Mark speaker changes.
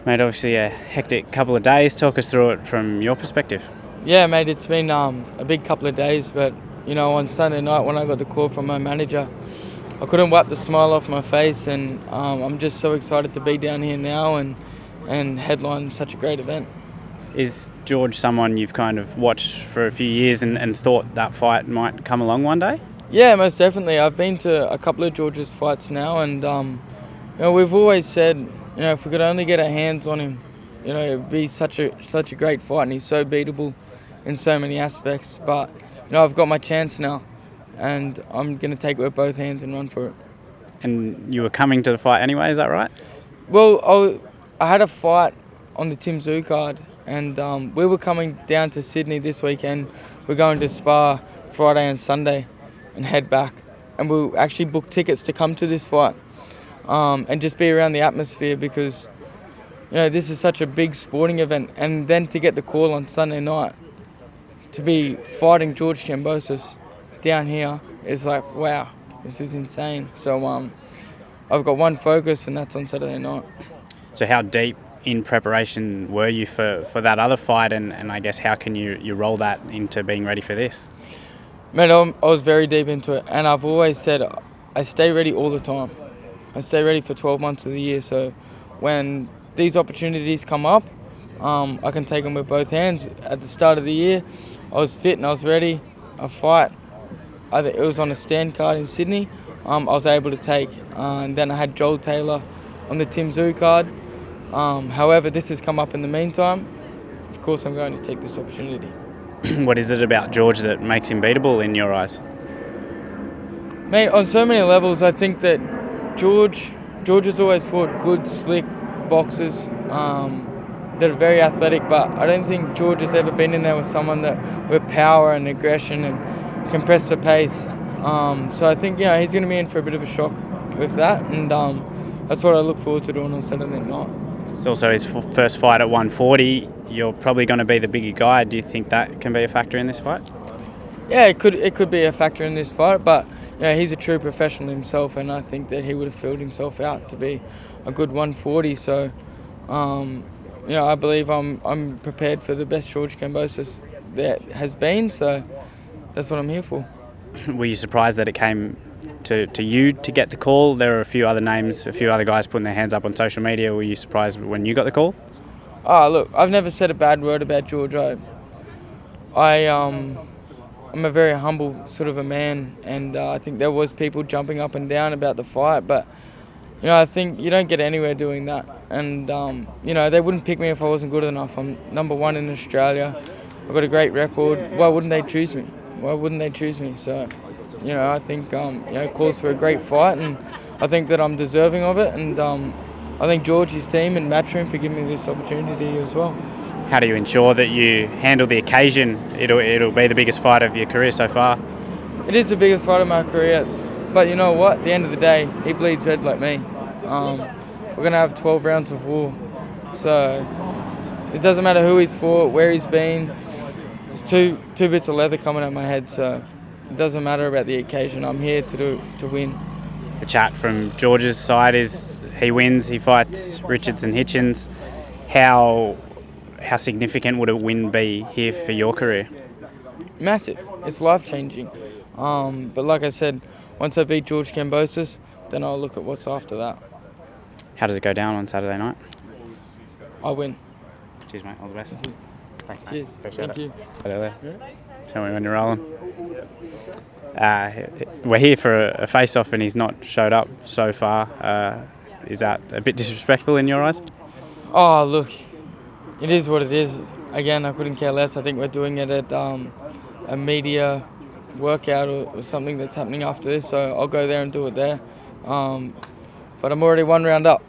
Speaker 1: Mate, obviously a hectic couple of days. Talk us through it from your perspective.
Speaker 2: Yeah, mate, it's been a big couple of days, but on Sunday night when I got the call from my manager, I couldn't wipe the smile off my face, and I'm just so excited to be down here now and headline such a great event.
Speaker 1: Is George someone you've kind of watched for a few years and thought that fight might come along one day?
Speaker 2: Yeah, most definitely. I've been to a couple of George's fights now, and we've always said, if we could only get our hands on him, it would be such a great fight, and he's so beatable in so many aspects. But I've got my chance now, and I'm going to take it with both hands and run for it.
Speaker 1: And you were coming to the fight anyway, is that right?
Speaker 2: Well, I had a fight on the Tim Zoo card, and we were coming down to Sydney this weekend. We're going to Spa Friday and Sunday and head back. And we'll actually book tickets to come to this fight and just be around the atmosphere because, this is such a big sporting event. And then to get the call on Sunday night to be fighting George Kambosos down here is like, wow, this is insane. So I've got one focus, and that's on Saturday night.
Speaker 1: So how deep in preparation were you for that other fight, and I guess how can you roll that into being ready for this?
Speaker 2: Man, I was very deep into it, and I've always said I stay ready all the time. I stay ready for 12 months of the year, so when these opportunities come up, I can take them with both hands. At the start of the year, I was fit and I was ready. A fight, it was on a stand card in Sydney, I was able to take. And then I had Joel Taylor on the Tim Zoo card. However, this has come up in the meantime. Of course, I'm going to take this opportunity.
Speaker 1: What is it about George that makes him beatable in your eyes?
Speaker 2: Mate, on so many levels, I think that George has always fought good, slick boxers that are very athletic, but I don't think George has ever been in there with someone with power and aggression and can press the pace. So I think he's going to be in for a bit of a shock with that, and that's what I look forward to doing on Saturday night.
Speaker 1: It's also his first fight at 140. You're probably going to be the bigger guy. Do you think that can be a factor in this fight?
Speaker 2: Yeah, it could be a factor in this fight, but he's a true professional himself, and I think that he would have filled himself out to be a good 140. So, I believe I'm prepared for the best George Kambosos there has been. So that's what I'm here for.
Speaker 1: Were you surprised that it came to you to get the call? There are a few other names, a few other guys putting their hands up on social media. Were you surprised when you got the call?
Speaker 2: Oh, look, I've never said a bad word about George. I'm a very humble sort of a man, and I think there was people jumping up and down about the fight, but I think you don't get anywhere doing that, and they wouldn't pick me if I wasn't good enough. I'm number one in Australia. I've got a great record. Why wouldn't they choose me? So, I think it calls for a great fight, and I think that I'm deserving of it, and I think George, his team, and Matchroom for giving me this opportunity as well.
Speaker 1: How do you ensure that you handle the occasion? It'll be the biggest fight of your career so far.
Speaker 2: It is the biggest fight of my career, but you know what? At the end of the day, he bleeds red like me. We're going to have 12 rounds of war. So it doesn't matter who he's fought, where he's been. It's two bits of leather coming out my head, so it doesn't matter about the occasion. I'm here to win.
Speaker 1: The chat from George's side is he wins, he fights Richards and Hitchens. How significant would a win be here for your career?
Speaker 2: Massive. It's life-changing. But like I said, once I beat George Kambosos, then I'll look at what's after that.
Speaker 1: How does it go down on Saturday night?
Speaker 2: I win.
Speaker 1: Cheers, mate. All the best. Thanks, mate.
Speaker 2: Cheers.
Speaker 1: Appreciate
Speaker 2: Thank you.
Speaker 1: Yeah. Tell me when you're rolling. We're here for a face-off and he's not showed up so far. Is that a bit disrespectful in your eyes?
Speaker 2: Oh, look, it is what it is. Again, I couldn't care less. I think we're doing it at a media workout or something that's happening after this, so I'll go there and do it there. But I'm already one round up.